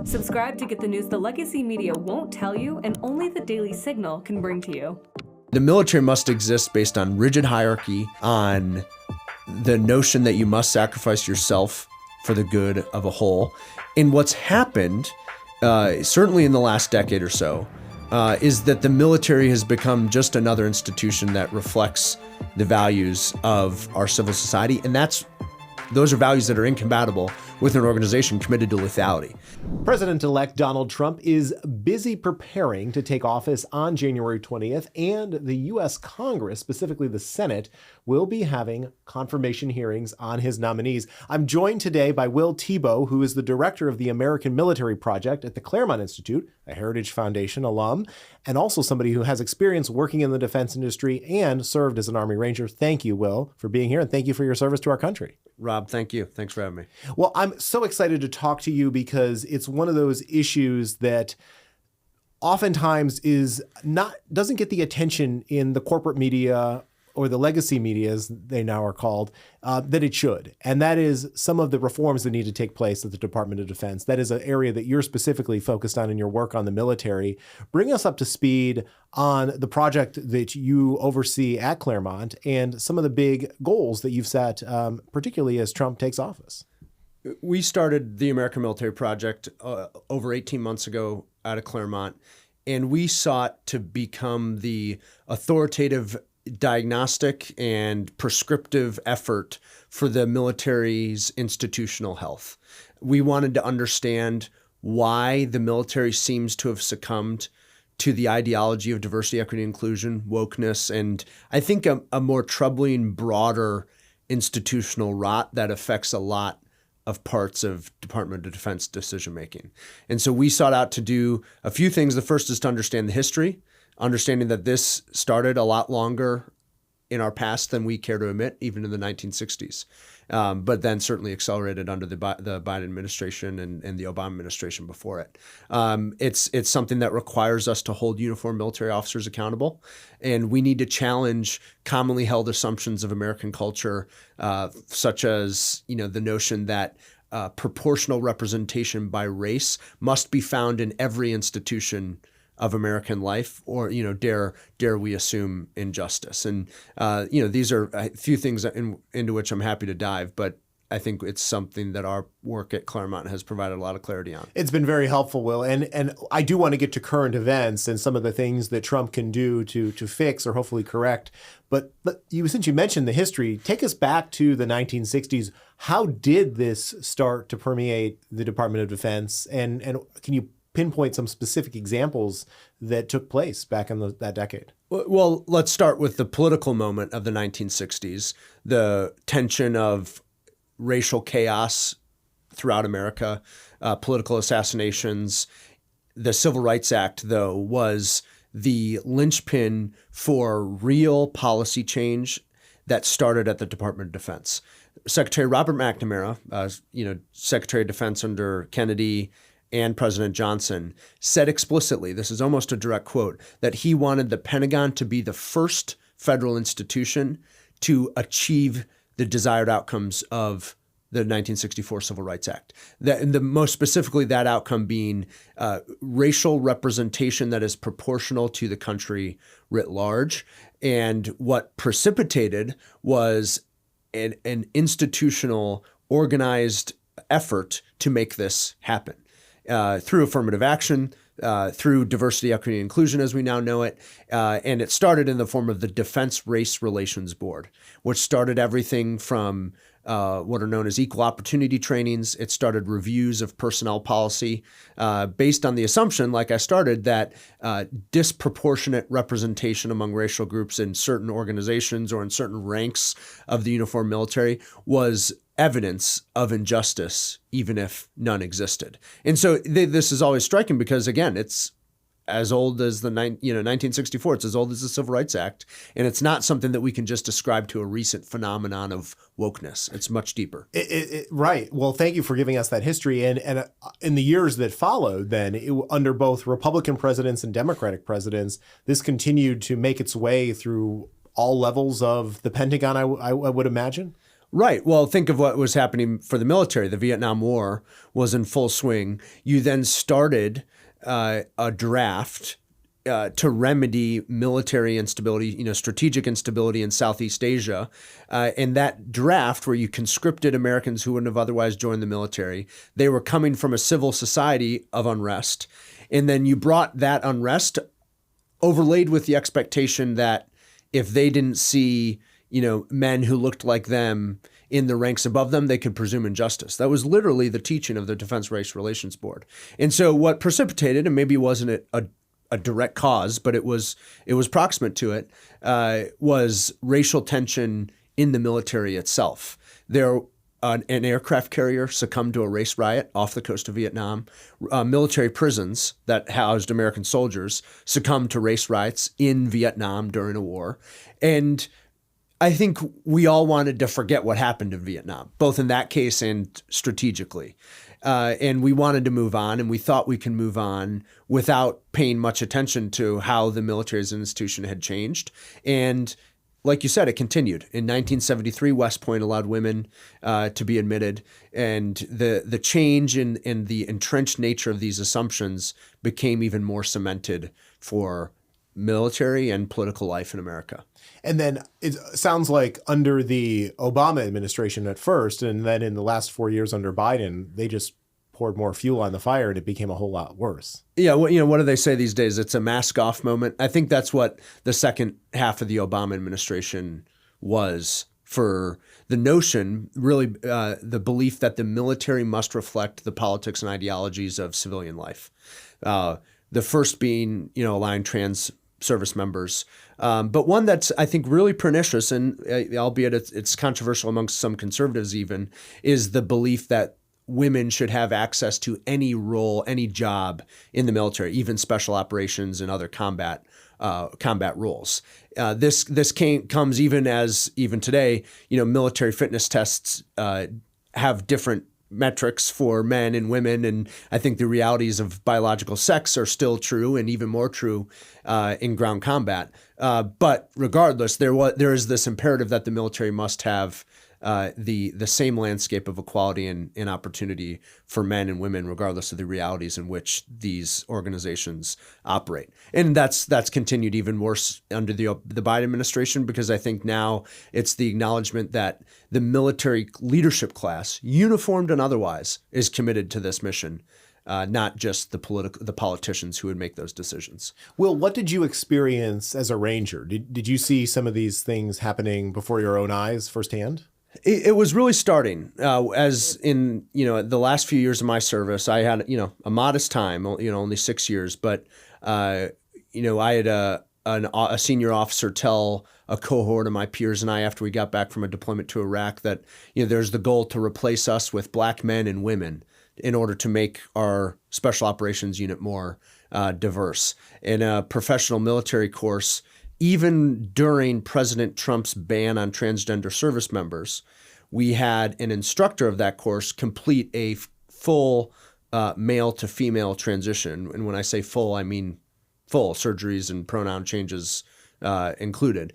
Subscribe to get the news the legacy media won't tell you and only the Daily Signal can bring to you. The military must exist based on rigid hierarchy, on the notion that you must sacrifice yourself for the good of a whole. And what's happened, certainly in the last decade or so, is that the military has become just another institution that reflects the values of our civil society. And those are values that are incompatible with an organization committed to lethality. President-elect Donald Trump is busy preparing to take office on January 20th, and the U.S. Congress, specifically the Senate, will be having confirmation hearings on his nominees. I'm joined today by Will Thibeau, who is the director of the American Military Project at the Claremont Institute, a Heritage Foundation alum, and also somebody who has experience working in the defense industry and served as an Army Ranger. Thank you, Will, for being here, and thank you for your service to our country. Rob, thank you. Thanks for having me. Well, I'm so excited to talk to you because it's one of those issues that oftentimes doesn't get the attention in the corporate media or the legacy media, as they now are called, that it should. And that is some of the reforms that need to take place at the Department of Defense. That is an area that you're specifically focused on in your work on the military. Bring us up to speed on the project that you oversee at Claremont and some of the big goals that you've set, particularly as Trump takes office. We started the American Military Project over 18 months ago out of Claremont, and we sought to become the authoritative diagnostic and prescriptive effort for the military's institutional health. We wanted to understand why the military seems to have succumbed to the ideology of diversity, equity, inclusion, wokeness, and I think a more troubling, broader institutional rot that affects a lot of parts of Department of Defense decision-making. And so we sought out to do a few things. The first is to understand the history, understanding that this started a lot longer in our past than we care to admit, even in the 1960s, but then certainly accelerated under the Biden administration and the Obama administration before it. It's something that requires us to hold uniformed military officers accountable, and we need to challenge commonly held assumptions of American culture, such as the notion that proportional representation by race must be found in every institution of American life, or dare we assume injustice. And these are a few things into which I'm happy to dive, but I think it's something that our work at Claremont has provided a lot of clarity on. It's been very helpful, Will, and I do want to get to current events and some of the things that Trump can do to fix or hopefully correct. But since you mentioned the history, take us back to the 1960s. How did this start to permeate the Department of Defense, and can you pinpoint some specific examples that took place back in that decade? Well, let's start with the political moment of the 1960s, the tension of racial chaos throughout America, political assassinations. The Civil Rights Act, though, was the linchpin for real policy change that started at the Department of Defense. Secretary Robert McNamara, Secretary of Defense under Kennedy and President Johnson, said explicitly, this is almost a direct quote, that he wanted the Pentagon to be the first federal institution to achieve the desired outcomes of the 1964 Civil Rights Act. Most specifically, that outcome being racial representation that is proportional to the country writ large. And what precipitated was an institutional, organized effort to make this happen. Through affirmative action, through diversity, equity, and inclusion, as we now know it. And it started in the form of the Defense Race Relations Board, which started everything from what are known as equal opportunity trainings. It started reviews of personnel policy based on the assumption, like I started, that disproportionate representation among racial groups in certain organizations or in certain ranks of the uniformed military was evidence of injustice, even if none existed. And so this is always striking because, again, it's as old as 1964. It's as old as the Civil Rights Act. And it's not something that we can just ascribe to a recent phenomenon of wokeness. It's much deeper. Right. Well, thank you for giving us that history. And in the years that followed, then, under both Republican presidents and Democratic presidents, this continued to make its way through all levels of the Pentagon, I would imagine. Right. Well, think of what was happening for the military. The Vietnam War was in full swing. You then started a draft to remedy military instability, strategic instability in Southeast Asia. And that draft, where you conscripted Americans who wouldn't have otherwise joined the military, they were coming from a civil society of unrest. And then you brought that unrest overlaid with the expectation that if they didn't see men who looked like them in the ranks above them, they could presume injustice. That was literally the teaching of the Defense Race Relations Board. And so what precipitated, and maybe wasn't a direct cause, but it was proximate to it, was racial tension in the military itself. An aircraft carrier succumbed to a race riot off the coast of Vietnam. Military prisons that housed American soldiers succumbed to race riots in Vietnam during a war. And I think we all wanted to forget what happened in Vietnam, both in that case and strategically. And we wanted to move on, and we thought we can move on without paying much attention to how the military as an institution had changed. And like you said, it continued. In 1973, West Point allowed women to be admitted, and the change in the entrenched nature of these assumptions became even more cemented for military and political life in America. And then it sounds like under the Obama administration at first, and then in the last 4 years under Biden, they just poured more fuel on the fire and it became a whole lot worse. Yeah, well, what do they say these days? It's a mask off moment. I think that's what the second half of the Obama administration was, for the notion, really the belief that the military must reflect the politics and ideologies of civilian life. The first being, allowing trans service members. But one that's, I think, really pernicious, and albeit it's controversial amongst some conservatives even, is the belief that women should have access to any role, any job in the military, even special operations and other combat roles. This comes even today, military fitness tests have different metrics for men and women, and I think the realities of biological sex are still true, and even more true in ground combat. But regardless, there is this imperative that the military must have the same landscape of equality and opportunity for men and women, regardless of the realities in which these organizations operate. And that's continued even worse under the Biden administration, because I think now it's the acknowledgement that the military leadership class, uniformed and otherwise, is committed to this mission. Not just the politicians who would make those decisions. Will, what did you experience as a Ranger? Did you see some of these things happening before your own eyes firsthand? It was really starting as in, the last few years of my service. I had, a modest time, only 6 years, but, I had a senior officer tell a cohort of my peers and I, after we got back from a deployment to Iraq, that, there's the goal to replace us with black men and women in order to make our special operations unit more diverse. In a professional military course, even during President Trump's ban on transgender service members, we had an instructor of that course complete a full male to female transition. And when I say full, I mean full, surgeries and pronoun changes included,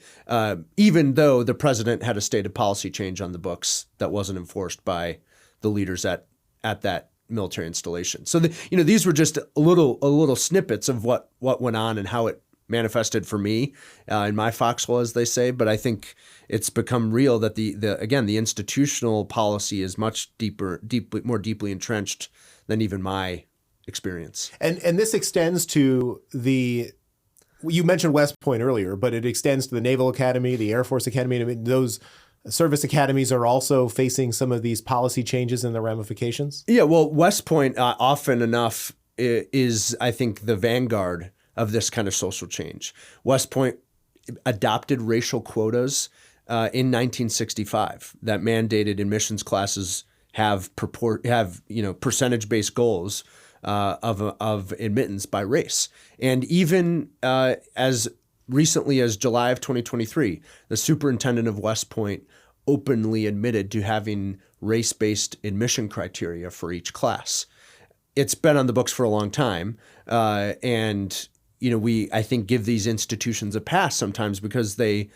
even though the president had a stated policy change on the books that wasn't enforced by the leaders at that military installation. So these were just a little snippets of what went on and how it manifested for me in my foxhole, as they say. But I think it's become real that the institutional policy is much more deeply entrenched than even my experience. And this extends to you mentioned West Point earlier, but it extends to the Naval Academy, the Air Force Academy. I mean, those service academies are also facing some of these policy changes and the ramifications? Yeah, well, West Point often enough is, I think, the vanguard of this kind of social change. West Point adopted racial quotas in 1965 that mandated admissions classes have percentage-based goals of admittance by race. And even as recently as July of 2023, the superintendent of West Point openly admitted to having race-based admission criteria for each class. It's been on the books for a long time, and we, I think, give these institutions a pass sometimes because they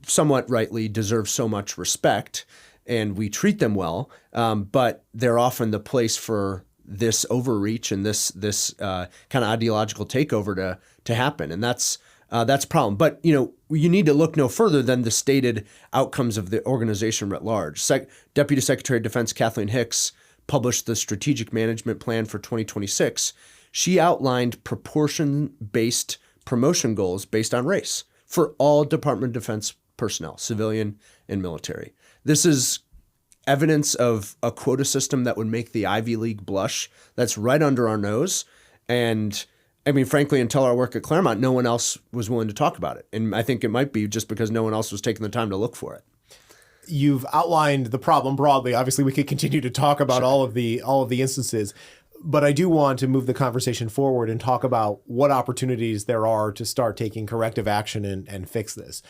somewhat rightly deserve so much respect. and we treat them well, but they're often the place for this overreach and this kind of ideological takeover to happen, and that's a problem. But you need to look no further than the stated outcomes of the organization writ large. Deputy Secretary of Defense Kathleen Hicks published the Strategic Management Plan for 2026. She outlined proportion-based promotion goals based on race for all Department of Defense personnel, civilian and military. This is evidence of a quota system that would make the Ivy League blush. That's right under our nose. And I mean, frankly, until our work at Claremont, no one else was willing to talk about it. And I think it might be just because no one else was taking the time to look for it. You've outlined the problem broadly. Obviously, we could continue to talk about all of the instances, but I do want to move the conversation forward and talk about what opportunities there are to start taking corrective action and fix this.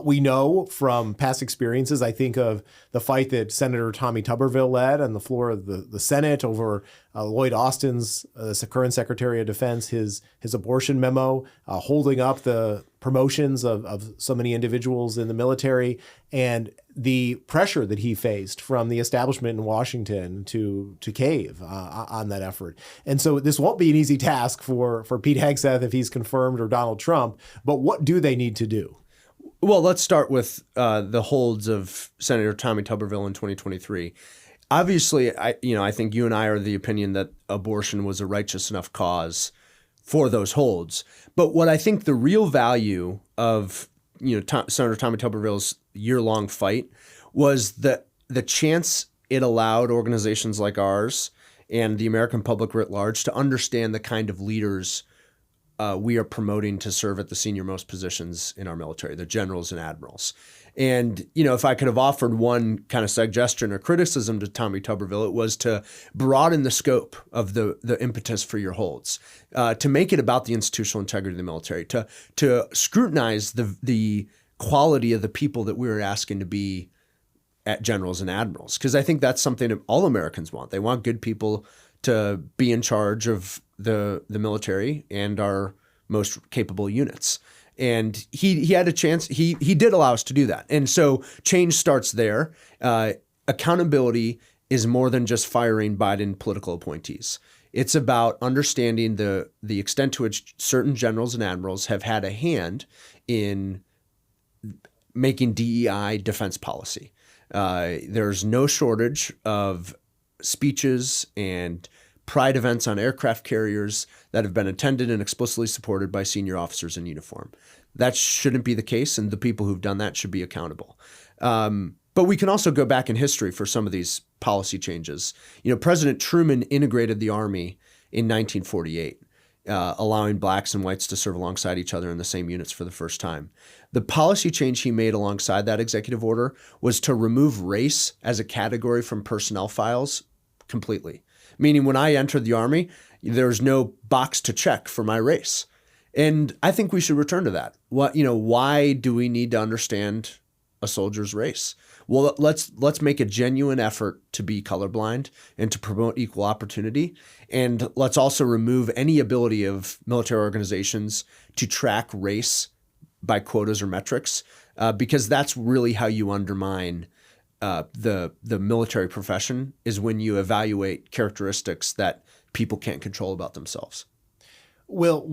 We know from past experiences, I think of the fight that Senator Tommy Tuberville led on the floor of the Senate over Lloyd Austin's, the current Secretary of Defense, his abortion memo, holding up the promotions of so many individuals in the military, and the pressure that he faced from the establishment in Washington to cave on that effort. And so this won't be an easy task for Pete Hegseth if he's confirmed, or Donald Trump, but what do they need to do? Well, let's start with the holds of Senator Tommy Tuberville in 2023. Obviously, I think you and I are of the opinion that abortion was a righteous enough cause for those holds. But what I think the real value of Senator Tommy Tuberville's year-long fight was the chance it allowed organizations like ours and the American public writ large to understand the kind of leaders we are promoting to serve at the senior-most positions in our military, the generals and admirals. And, if I could have offered one kind of suggestion or criticism to Tommy Tuberville, it was to broaden the scope of the impetus for your holds, to make it about the institutional integrity of the military, to scrutinize the quality of the people that we were asking to be at generals and admirals. Because I think that's something that all Americans want. They want good people to be in charge of the military and our most capable units. And he had a chance. He did allow us to do that. And so change starts there. Accountability is more than just firing Biden political appointees. It's about understanding the extent to which certain generals and admirals have had a hand in making DEI defense policy. There's no shortage of speeches and pride events on aircraft carriers that have been attended and explicitly supported by senior officers in uniform. That shouldn't be the case, and the people who've done that should be accountable. But we can also go back in history for some of these policy changes. President Truman integrated the Army in 1948, allowing blacks and whites to serve alongside each other in the same units for the first time. The policy change he made alongside that executive order was to remove race as a category from personnel files completely. Meaning when I entered the Army, there's no box to check for my race. And I think we should return to that. Why do we need to understand a soldier's race? Well, let's make a genuine effort to be colorblind and to promote equal opportunity. And let's also remove any ability of military organizations to track race by quotas or metrics, because that's really how you undermine the military profession, is when you evaluate characteristics that people can't control about themselves. Well,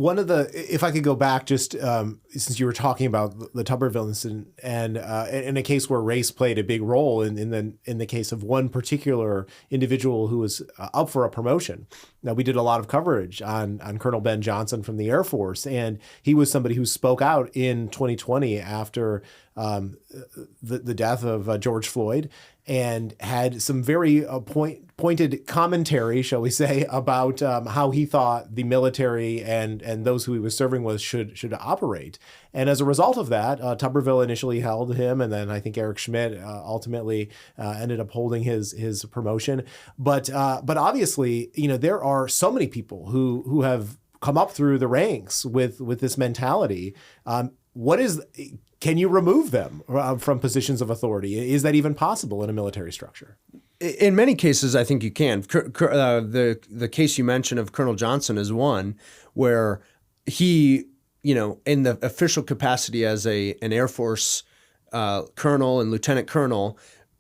if I could go back just since you were talking about the Tuberville incident, and in a case where race played a big role in the case of one particular individual who was up for a promotion. Now, we did a lot of coverage on Colonel Ben Johnson from the Air Force, and he was somebody who spoke out in 2020 after the death of George Floyd, and had some very pointed commentary, shall we say, about how he thought the military and those who he was serving with should operate. And as a result of that, Tuberville initially held him, and then I think Eric Schmidt ultimately ended up holding his promotion. But obviously, there are so many people who have come up through the ranks with this mentality. Can you remove them from positions of authority? Is that even possible in a military structure? In many cases, I think you can. The case you mentioned of Colonel Johnson is one where he, in the official capacity as an Air Force colonel and lieutenant colonel,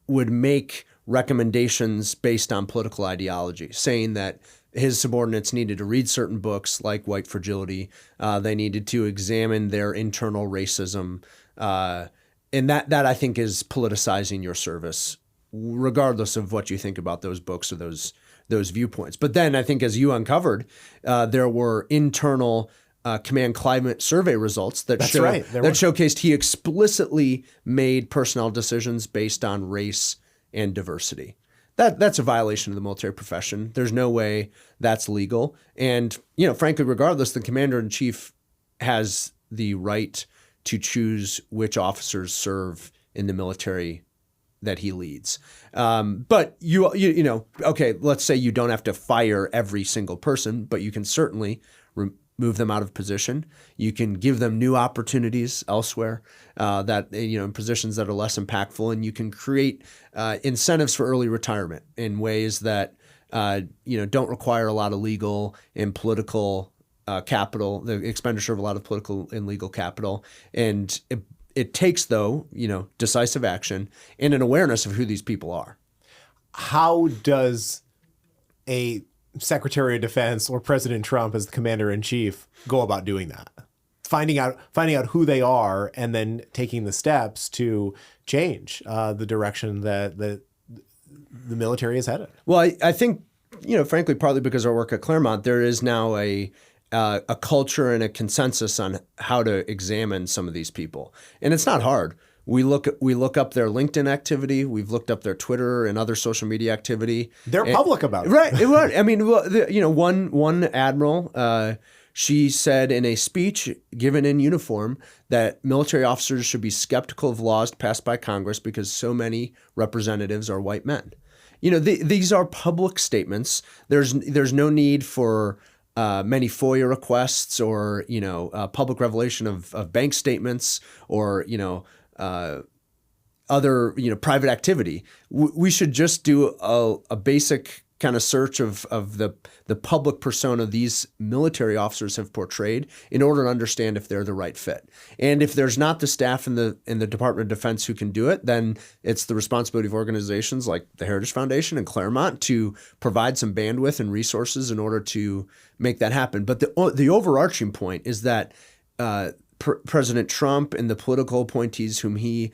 would make recommendations based on political ideology, saying that his subordinates needed to read certain books like White Fragility. They needed to examine their internal racism. And that I think is politicizing your service, regardless of what you think about those books or those viewpoints. But then I think, as you uncovered, there were internal command climate survey results that showcased he explicitly made personnel decisions based on race and diversity. That's a violation of the military profession. There's no way that's legal. And, frankly, regardless, the commander-in-chief has the right to choose which officers serve in the military that he leads. But okay, let's say you don't have to fire every single person, but you can certainly move them out of position. You can give them new opportunities elsewhere in positions that are less impactful, and you can create incentives for early retirement in ways that don't require a lot of legal and political capital, the expenditure of a lot of political and legal capital. And it takes, though, decisive action and an awareness of who these people are. How does a Secretary of Defense or President Trump as the commander-in-chief go about doing that? Finding out who they are and then taking the steps to change the direction that the military is headed. Well, I think, frankly, partly because of our work at Claremont, there is now a culture and a consensus on how to examine some of these people. And it's not hard. We look up their LinkedIn activity. We've looked up their Twitter and other social media activity. They're public about it. Right. I mean, one admiral, she said in a speech given in uniform that military officers should be skeptical of laws passed by Congress because so many representatives are white men. These are public statements. There's no need for many FOIA requests or public revelation of bank statements or other private activity. We should just do a basic kind of search of the public persona these military officers have portrayed in order to understand if they're the right fit. And if there's not the staff in the Department of Defense who can do it, then it's the responsibility of organizations like the Heritage Foundation and Claremont to provide some bandwidth and resources in order to make that happen. But the overarching point is that President Trump and the political appointees whom he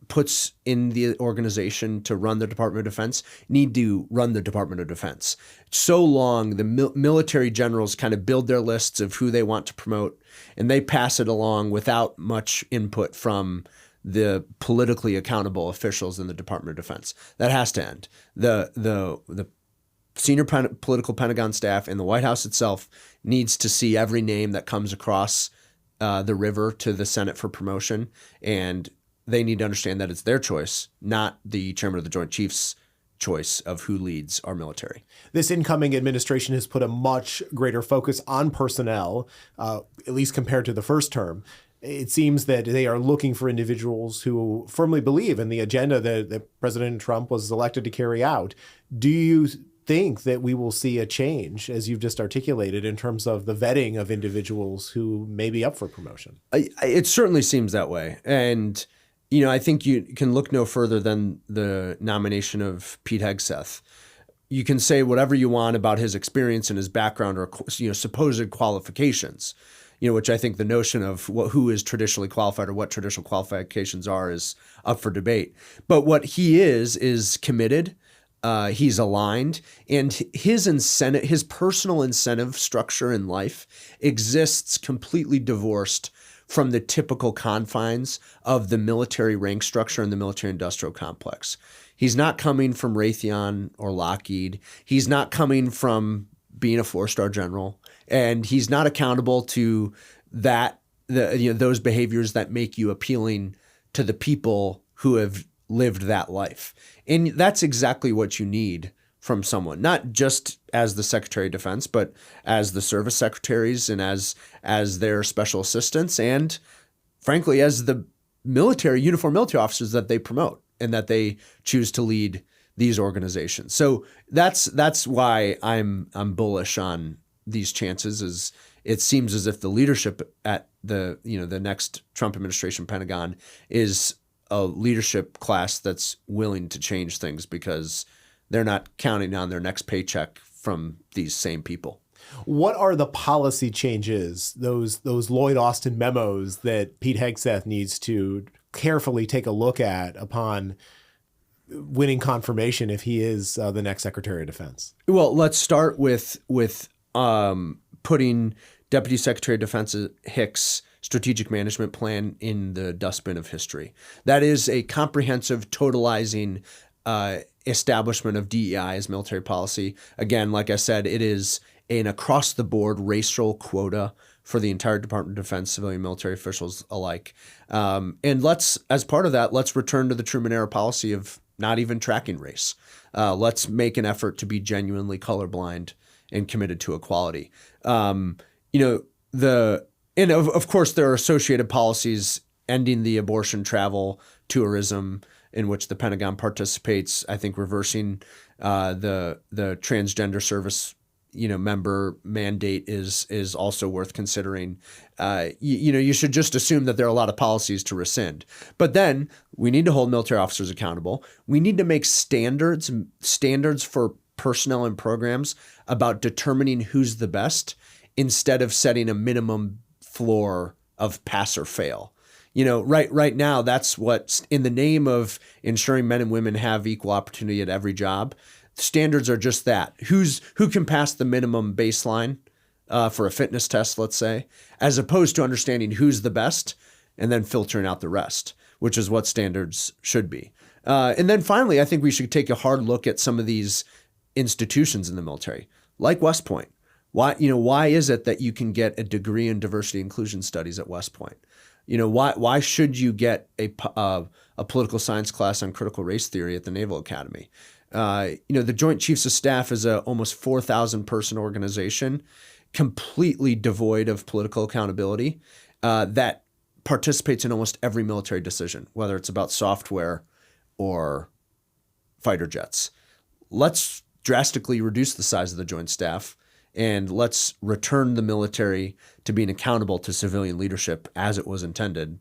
puts in the organization to run the Department of Defense need to run the Department of Defense. So long, the military generals kind of build their lists of who they want to promote, and they pass it along without much input from the politically accountable officials in the Department of Defense. That has to end. The senior political Pentagon staff and the White House itself needs to see every name that comes across the river to the Senate for promotion, and they need to understand that it's their choice, not the chairman of the Joint Chiefs' choice of who leads our military. This incoming administration has put a much greater focus on personnel, at least compared to the first term. It seems that they are looking for individuals who firmly believe in the agenda that President Trump was elected to carry out. Do you think that we will see a change, as you've just articulated, in terms of the vetting of individuals who may be up for promotion? It certainly seems that way. And I think you can look no further than the nomination of Pete Hegseth. You can say whatever you want about his experience and his background or supposed qualifications, which I think the notion of who is traditionally qualified or what traditional qualifications are is up for debate. But what he is committed. He's aligned, and his personal incentive structure in life exists completely divorced from the typical confines of the military rank structure and the military industrial complex. He's not coming from Raytheon or Lockheed. He's not coming from being a 4-star general, and he's not accountable to those behaviors that make you appealing to the people who have lived that life. And that's exactly what you need from someone, not just as the Secretary of Defense, but as the service secretaries and as their special assistants and, frankly, as the uniformed military officers that they promote and that they choose to lead these organizations. So that's why I'm bullish on these chances. Is it seems as if the leadership at the next Trump administration Pentagon is a leadership class that's willing to change things because they're not counting on their next paycheck from these same people. What are the policy changes, those Lloyd Austin memos that Pete Hegseth needs to carefully take a look at upon winning confirmation if he is the next Secretary of Defense? Well, let's start with putting Deputy Secretary of Defense Hicks' strategic management plan in the dustbin of history. That is a comprehensive, totalizing establishment of DEI as military policy. Again, like I said, it is an across-the-board racial quota for the entire Department of Defense, civilian military officials alike. And let's, as part of that, let's return to the Truman-era policy of not even tracking race. Let's make an effort to be genuinely colorblind and committed to equality. Of course, there are associated policies ending the abortion travel tourism in which the Pentagon participates. I think reversing the transgender service member mandate is also worth considering. You should just assume that there are a lot of policies to rescind. But then we need to hold military officers accountable. We need to make standards for personnel and programs about determining who's the best instead of setting a minimum floor of pass or fail. Right now, that's what, in the name of ensuring men and women have equal opportunity at every job, standards are just that. Who can pass the minimum baseline for a fitness test, let's say, as opposed to understanding who's the best and then filtering out the rest, which is what standards should be. And then finally, I think we should take a hard look at some of these institutions in the military, like West Point. Why is it that you can get a degree in diversity inclusion studies at West Point? Why should you get a political science class on critical race theory at the Naval Academy? The Joint Chiefs of Staff is a almost 4,000 person organization, completely devoid of political accountability, that participates in almost every military decision, whether it's about software or fighter jets. Let's drastically reduce the size of the Joint Staff, and let's return the military to being accountable to civilian leadership as it was intended,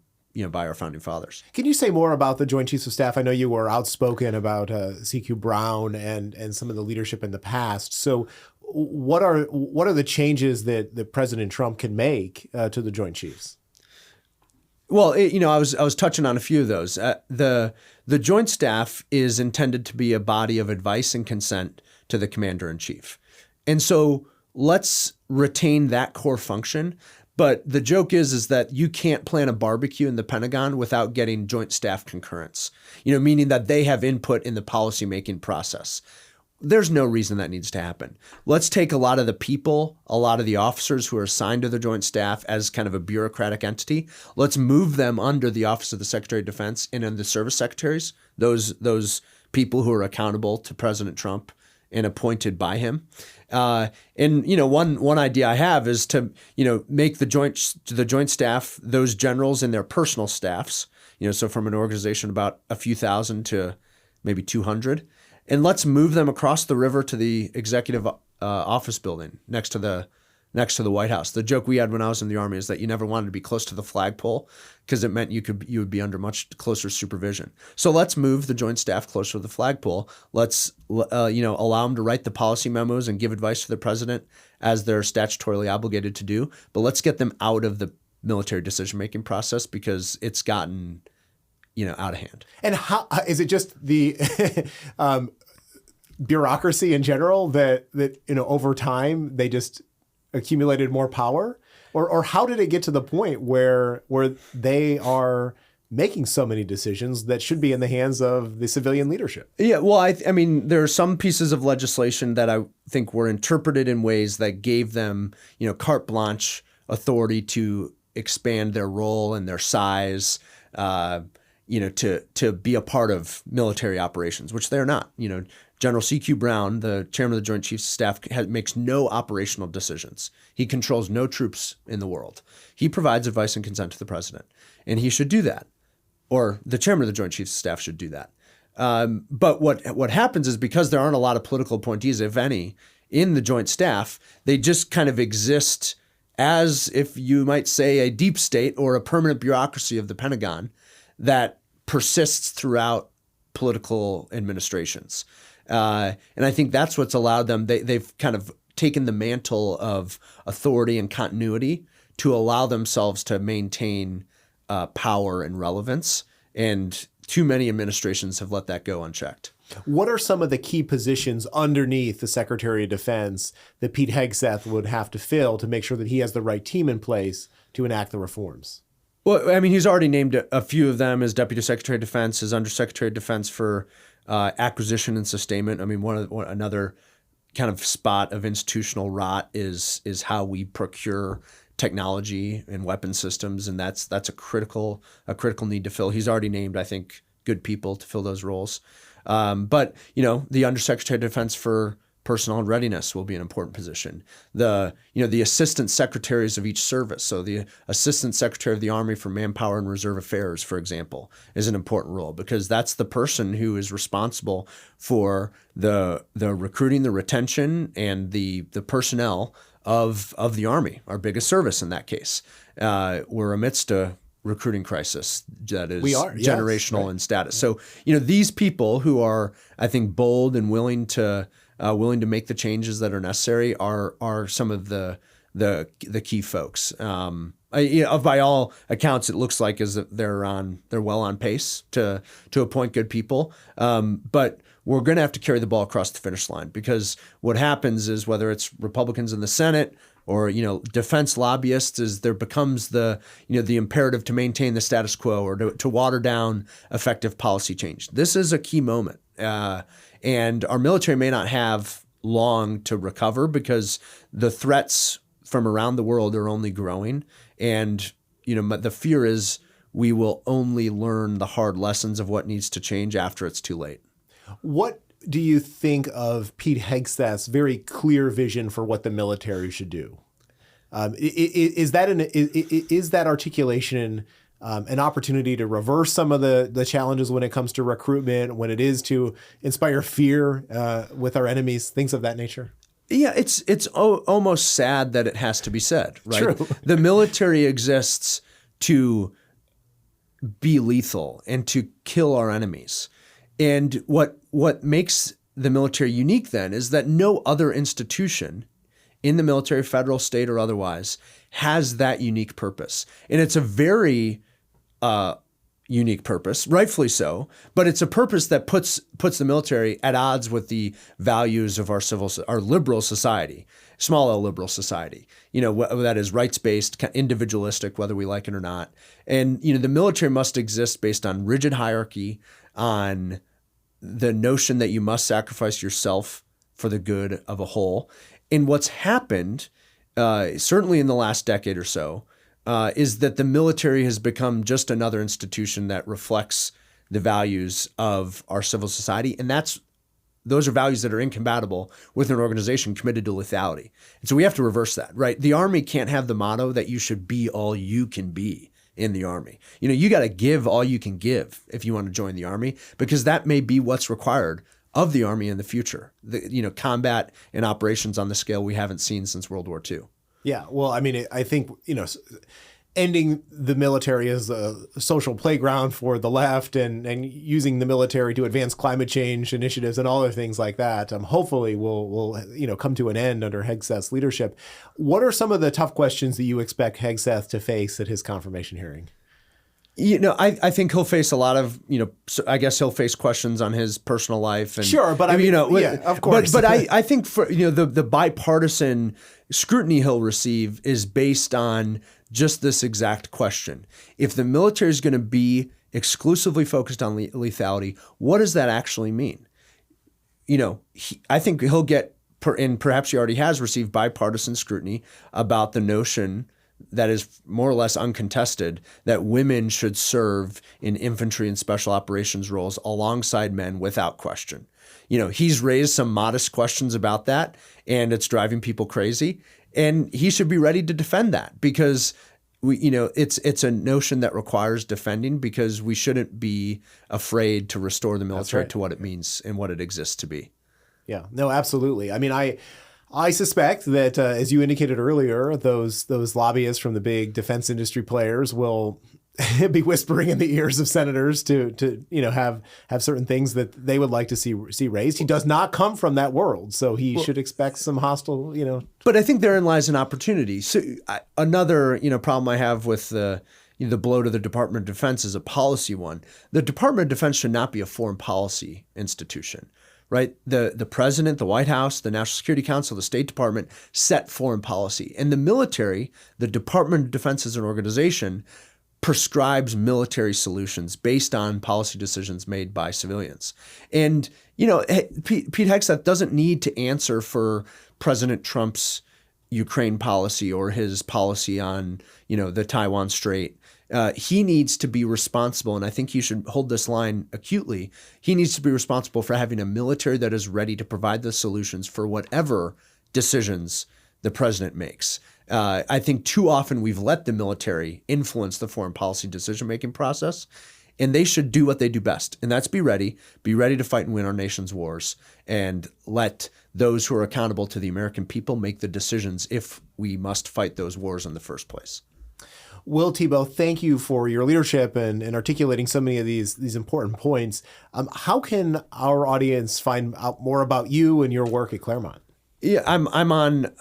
by our founding fathers. Can you say more about the Joint Chiefs of Staff? I know you were outspoken about CQ Brown and some of the leadership in the past. So what are the changes that President Trump can make to the Joint Chiefs? Well, I was touching on a few of those. The Joint Staff is intended to be a body of advice and consent to the Commander-in-Chief. And so let's retain that core function. But the joke is that you can't plan a barbecue in the Pentagon without getting Joint Staff concurrence, meaning that they have input in the policymaking process. There's no reason that needs to happen. Let's take a lot of the people, a lot of the officers who are assigned to the Joint Staff as kind of a bureaucratic entity. Let's move them under the Office of the Secretary of Defense and in the service secretaries, those people who are accountable to President Trump and appointed by him. One idea I have is to make the Joint Staff those generals and their personal staffs. So from an organization about a few thousand to maybe 200, and let's move them across the river to the executive office building next to the White House. The joke we had when I was in the Army is that you never wanted to be close to the flagpole because it meant you would be under much closer supervision. So let's move the Joint Staff closer to the flagpole. Let's allow them to write the policy memos and give advice to the president as they're statutorily obligated to do. But let's get them out of the military decision-making process because it's gotten out of hand. And how is it just the bureaucracy in general that over time they just accumulated more power, or how did it get to the point where they are making so many decisions that should be in the hands of the civilian leadership? Yeah, well, I mean, there are some pieces of legislation that I think were interpreted in ways that gave them, carte blanche authority to expand their role and their size, to be a part of military operations, which they're not. General CQ Brown, the chairman of the Joint Chiefs of Staff, makes no operational decisions. He controls no troops in the world. He provides advice and consent to the president, and he should do that. Or the chairman of the Joint Chiefs of Staff should do that. But what happens is because there aren't a lot of political appointees, if any, in the Joint Staff, they just kind of exist as, if you might say, a deep state or a permanent bureaucracy of the Pentagon that persists throughout political administrations. And I think that's what's allowed them. They've kind of taken the mantle of authority and continuity to allow themselves to maintain power and relevance. And too many administrations have let that go unchecked. What are some of the key positions underneath the Secretary of Defense that Pete Hegseth would have to fill to make sure that he has the right team in place to enact the reforms? Well, I mean, he's already named a few of them as Deputy Secretary of Defense, as Undersecretary of Defense for acquisition and sustainment. I mean, another kind of spot of institutional rot is how we procure technology and weapon systems, and that's a critical need to fill. He's already named, I think, good people to fill those roles. But the Undersecretary of Defense for personnel and readiness will be an important position. The assistant secretaries of each service. So the assistant secretary of the Army for manpower and reserve affairs, for example, is an important role because that's the person who is responsible for the recruiting, the retention, and the personnel of the Army, our biggest service in that case. We're amidst a recruiting crisis that is generational in status. So, these people who are, I think, bold and willing to make the changes that are necessary are some of the key folks. By all accounts, it looks like they're well on pace to appoint good people. But we're going to have to carry the ball across the finish line because what happens is whether it's Republicans in the Senate or defense lobbyists, is there becomes the imperative to maintain the status quo or to water down effective policy change. This is a key moment, and our military may not have long to recover because the threats from around the world are only growing, and the fear is we will only learn the hard lessons of what needs to change after it's too late. What do you think of Pete Hegseth's very clear vision for what the military should do? Is that articulation an opportunity to reverse some of the challenges when it comes to recruitment, when it is to inspire fear with our enemies, things of that nature? Yeah, it's almost sad that it has to be said, right? True. The military exists to be lethal and to kill our enemies. And what makes the military unique then is that no other institution in the military, federal, state, or otherwise, has that unique purpose. And it's a very unique purpose, rightfully so, but it's a purpose that puts the military at odds with the values of our liberal society, small L liberal society. That is rights-based, individualistic, whether we like it or not. And the military must exist based on rigid hierarchy, on the notion that you must sacrifice yourself for the good of a whole. And what's happened, certainly in the last decade or so, is that the military has become just another institution that reflects the values of our civil society. And those are values that are incompatible with an organization committed to lethality. And so we have to reverse that, right? The Army can't have the motto that you should be all you can be in the Army. You got to give all you can give if you want to join the Army, because that may be what's required of the Army in the future. Combat and operations on the scale we haven't seen since World War II. Yeah, well, I mean, I think, ending the military as a social playground for the left and using the military to advance climate change initiatives and all other things like that, hopefully will come to an end under Hegseth's leadership. What are some of the tough questions that you expect Hegseth to face at his confirmation hearing? I think he'll face a lot of, I guess he'll face questions on his personal life. And, sure, but yeah, of course. But I think for, the bipartisan scrutiny he'll receive is based on just this exact question. If the military is going to be exclusively focused on lethality, what does that actually mean? I think he'll get, and perhaps he already has received bipartisan scrutiny about the notion that is more or less uncontested that women should serve in infantry and special operations roles alongside men without question. He's raised some modest questions about that, and it's driving people crazy. And he should be ready to defend that because it's a notion that requires defending, because we shouldn't be afraid to restore the military to what it means and what it exists to be. Yeah, no, absolutely. I mean, I suspect that, as you indicated earlier, those lobbyists from the big defense industry players will be whispering in the ears of senators to have certain things that they would like to see raised. He does not come from that world, so he should expect some hostile, But I think therein lies an opportunity. So another problem I have with the blow to the Department of Defense is a policy one. The Department of Defense should not be a foreign policy institution, right? The president, the White House, the National Security Council, the State Department set foreign policy. And the military, the Department of Defense as an organization, prescribes military solutions based on policy decisions made by civilians. And, Pete Hegseth doesn't need to answer for President Trump's Ukraine policy or his policy on, the Taiwan Strait. He needs to be responsible, and I think you should hold this line acutely. He needs to be responsible for having a military that is ready to provide the solutions for whatever decisions the president makes. I think too often we've let the military influence the foreign policy decision-making process, and they should do what they do best, and that's be ready to fight and win our nation's wars, and let those who are accountable to the American people make the decisions if we must fight those wars in the first place. Will Thibeau, thank you for your leadership and articulating so many of these important points. How can our audience find out more about you and your work at Claremont? Yeah, I'm on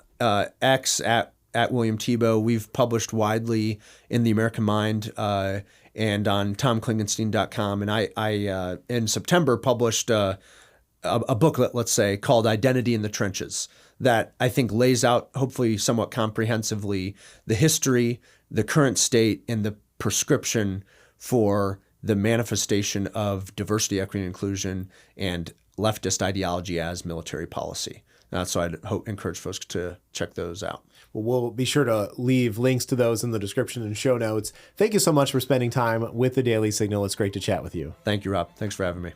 X at William Thibeau. We've published widely in the American Mind and on tomklingenstein.com. And I in September published a booklet, let's say, called Identity in the Trenches, that I think lays out, hopefully somewhat comprehensively, the history, the current state, and the prescription for the manifestation of diversity, equity, and inclusion and leftist ideology as military policy. So I'd encourage folks to check those out. Well, we'll be sure to leave links to those in the description and show notes. Thank you so much for spending time with the Daily Signal. It's great to chat with you. Thank you, Rob. Thanks for having me.